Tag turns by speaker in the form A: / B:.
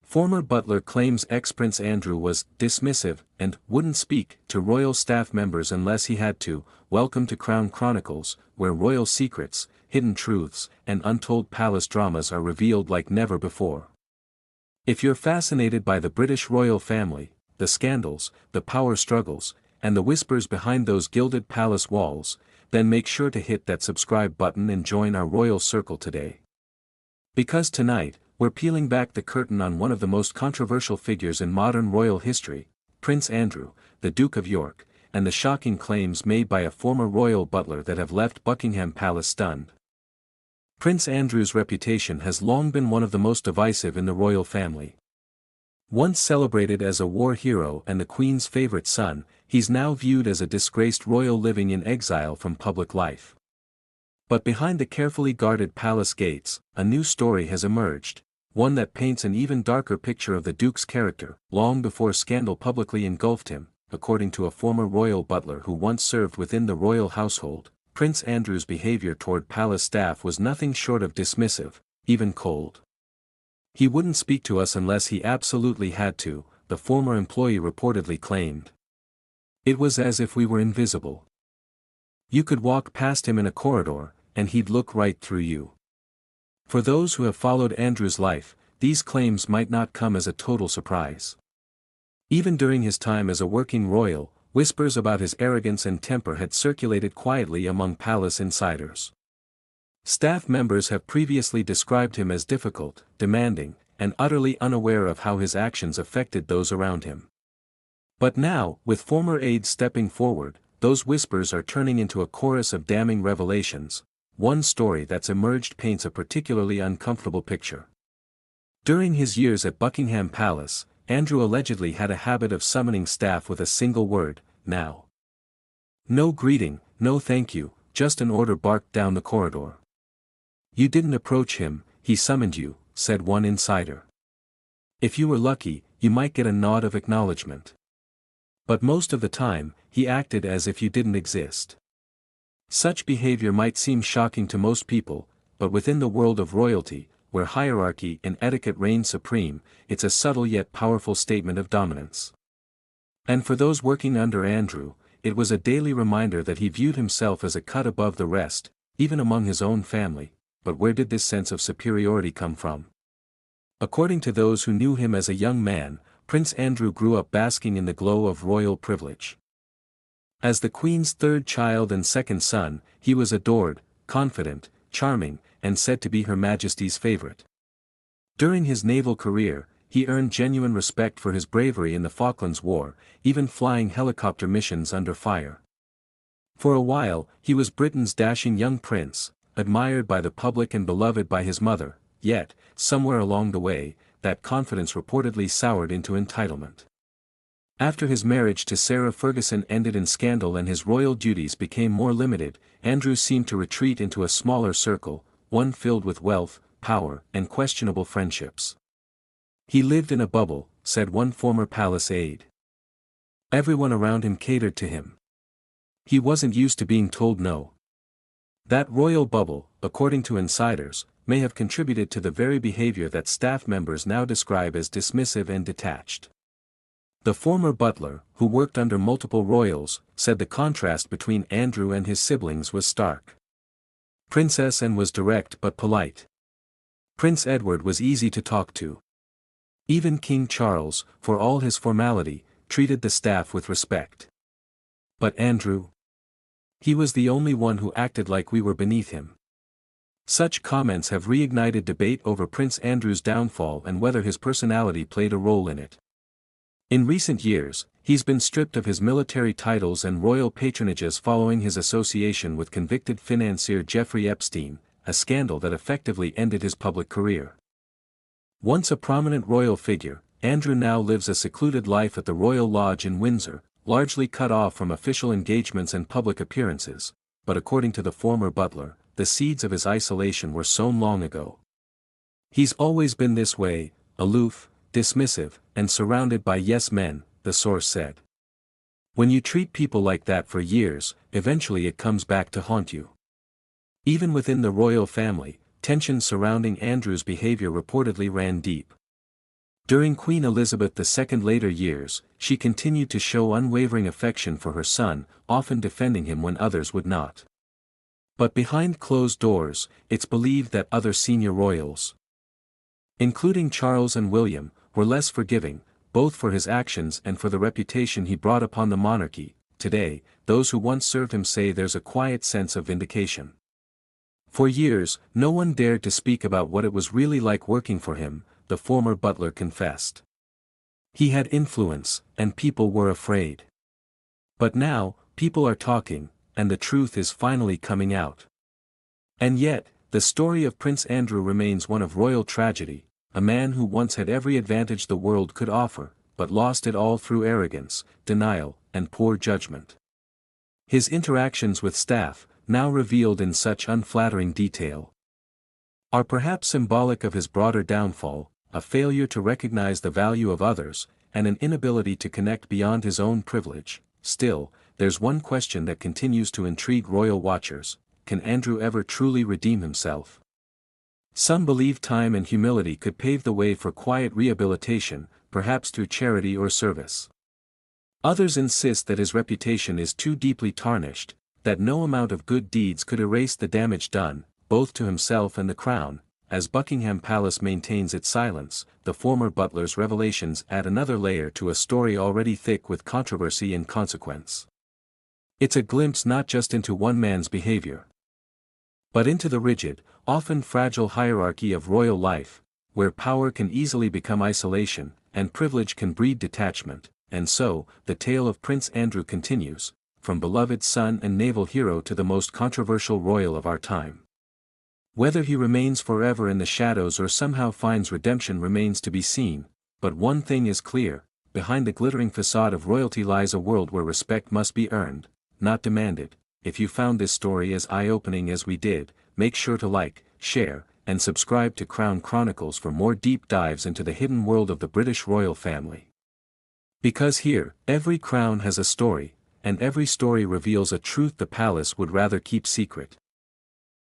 A: Former Butler claims ex-Prince Andrew was dismissive and wouldn't speak to royal staff members unless he had to. Welcome to Crown Chronicles, where royal secrets, hidden truths, and untold palace dramas are revealed like never before. If you're fascinated by the British royal family, the scandals, the power struggles, and the whispers behind those gilded palace walls, then make sure to hit that subscribe button and join our royal circle today. Because tonight, we're peeling back the curtain on one of the most controversial figures in modern royal history, Prince Andrew, the Duke of York, and the shocking claims made by a former royal butler that have left Buckingham Palace stunned. Prince Andrew's reputation has long been one of the most divisive in the royal family. Once celebrated as a war hero and the Queen's favorite son, he's now viewed as a disgraced royal living in exile from public life. But behind the carefully guarded palace gates, a new story has emerged, one that paints an even darker picture of the Duke's character, long before scandal publicly engulfed him. According to a former royal butler who once served within the royal household, Prince Andrew's behavior toward palace staff was nothing short of dismissive, even cold. He wouldn't speak to us unless he absolutely had to, the former employee reportedly claimed. It was as if we were invisible. You could walk past him in a corridor, and he'd look right through you. For those who have followed Andrew's life, these claims might not come as a total surprise. Even during his time as a working royal, whispers about his arrogance and temper had circulated quietly among palace insiders. Staff members have previously described him as difficult, demanding, and utterly unaware of how his actions affected those around him. But now, with former aides stepping forward, those whispers are turning into a chorus of damning revelations. One story that's emerged paints a particularly uncomfortable picture. During his years at Buckingham Palace, Andrew allegedly had a habit of summoning staff with a single word, now. No greeting, no thank you, just an order barked down the corridor. You didn't approach him, he summoned you, said one insider. If you were lucky, you might get a nod of acknowledgement. But most of the time, he acted as if you didn't exist. Such behavior might seem shocking to most people, but within the world of royalty, where hierarchy and etiquette reign supreme, it's a subtle yet powerful statement of dominance. And for those working under Andrew, it was a daily reminder that he viewed himself as a cut above the rest, even among his own family. But where did this sense of superiority come from? According to those who knew him as a young man, Prince Andrew grew up basking in the glow of royal privilege. As the Queen's third child and second son, he was adored, confident, charming, and said to be Her Majesty's favorite. During his naval career, he earned genuine respect for his bravery in the Falklands War, even flying helicopter missions under fire. For a while, he was Britain's dashing young prince, admired by the public and beloved by his mother, yet, somewhere along the way, that confidence reportedly soured into entitlement. After his marriage to Sarah Ferguson ended in scandal and his royal duties became more limited, Andrew seemed to retreat into a smaller circle, one filled with wealth, power, and questionable friendships. He lived in a bubble, said one former palace aide. Everyone around him catered to him. He wasn't used to being told no. That royal bubble, according to insiders, may have contributed to the very behavior that staff members now describe as dismissive and detached. The former butler, who worked under multiple royals, said the contrast between Andrew and his siblings was stark. Princess Anne was direct but polite. Prince Edward was easy to talk to. Even King Charles, for all his formality, treated the staff with respect. But Andrew? He was the only one who acted like we were beneath him. Such comments have reignited debate over Prince Andrew's downfall and whether his personality played a role in it. In recent years, he's been stripped of his military titles and royal patronages following his association with convicted financier Jeffrey Epstein, a scandal that effectively ended his public career. Once a prominent royal figure, Andrew now lives a secluded life at the Royal Lodge in Windsor, largely cut off from official engagements and public appearances, but according to the former butler, the seeds of his isolation were sown long ago. He's always been this way, aloof, dismissive, and surrounded by yes men, the source said. When you treat people like that for years, eventually it comes back to haunt you. Even within the royal family, tensions surrounding Andrew's behavior reportedly ran deep. During Queen Elizabeth II's later years, she continued to show unwavering affection for her son, often defending him when others would not. But behind closed doors, it's believed that other senior royals, including Charles and William, were less forgiving, both for his actions and for the reputation he brought upon the monarchy. Today, those who once served him say there's a quiet sense of vindication. For years, no one dared to speak about what it was really like working for him, the former butler confessed. He had influence, and people were afraid. But now, people are talking, and the truth is finally coming out. And yet, the story of Prince Andrew remains one of royal tragedy, a man who once had every advantage the world could offer, but lost it all through arrogance, denial, and poor judgment. His interactions with staff, now revealed in such unflattering detail, are perhaps symbolic of his broader downfall, a failure to recognize the value of others, and an inability to connect beyond his own privilege. Still, there's one question that continues to intrigue royal watchers: can Andrew ever truly redeem himself? Some believe time and humility could pave the way for quiet rehabilitation, perhaps through charity or service. Others insist that his reputation is too deeply tarnished, that no amount of good deeds could erase the damage done, both to himself and the crown. As Buckingham Palace maintains its silence, the former butler's revelations add another layer to a story already thick with controversy and consequence. It's a glimpse not just into one man's behavior, but into the rigid, often fragile hierarchy of royal life, where power can easily become isolation, and privilege can breed detachment. And so, the tale of Prince Andrew continues, from beloved son and naval hero to the most controversial royal of our time. Whether he remains forever in the shadows or somehow finds redemption remains to be seen, but one thing is clear: behind the glittering facade of royalty lies a world where respect must be earned, not demanded. If you found this story as eye-opening as we did, make sure to like, share, and subscribe to Crown Chronicles for more deep dives into the hidden world of the British royal family. Because here, every crown has a story, and every story reveals a truth the palace would rather keep secret.